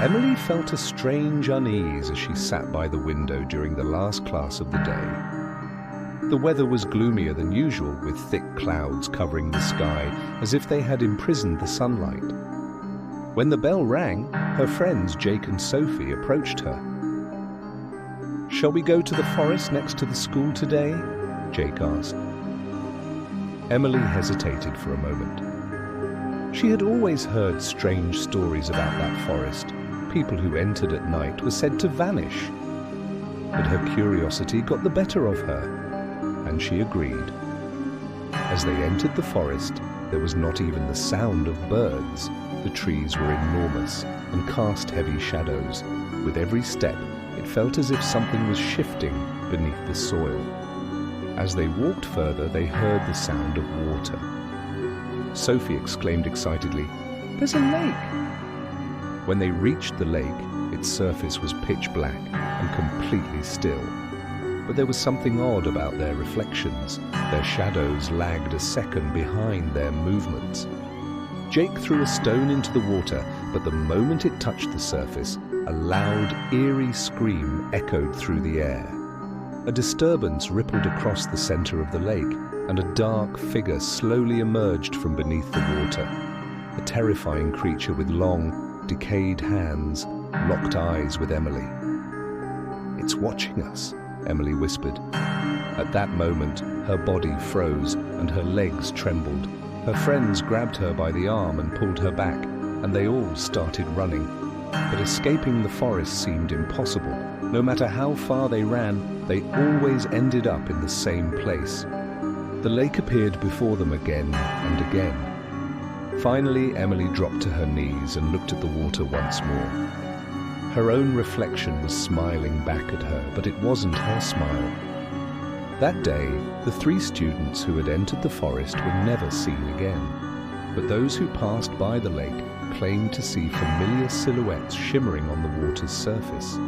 Emily felt a strange unease as she sat by the window during the last class of the day. The weather was gloomier than usual, with thick clouds covering the sky as if they had imprisoned the sunlight. When the bell rang, her friends Jake and Sophie approached her. "Shall we go to the forest next to the school today?" Jake asked. Emily hesitated for a moment. She had always heard strange stories about that forest. People who entered at night were said to vanish. But her curiosity got the better of her, and she agreed. As they entered the forest, there was not even the sound of birds. The trees were enormous and cast heavy shadows. With every step, it felt as if something was shifting beneath the soil. As they walked further, they heard the sound of water. Sophie exclaimed excitedly, "There's a lake!" When they reached the lake, its surface was pitch black and completely still. But there was something odd about their reflections. Their shadows lagged a second behind their movements. Jake threw a stone into the water, but the moment it touched the surface, a loud, eerie scream echoed through the air. A disturbance rippled across the center of the lake, and a dark figure slowly emerged from beneath the water. A terrifying creature with long, decayed hands locked eyes with Emily. "It's watching us," Emily whispered. At that moment, her body froze and her legs trembled. Her friends grabbed her by the arm and pulled her back, and they all started running. But escaping the forest seemed impossible. No matter how far they ran, they always ended up in the same place. The lake appeared before them again and again. Finally, Emily dropped to her knees and looked at the water once more. Her own reflection was smiling back at her, but it wasn't her smile. That day, the 3 students who had entered the forest were never seen again. But those who passed by the lake claimed to see familiar silhouettes shimmering on the water's surface.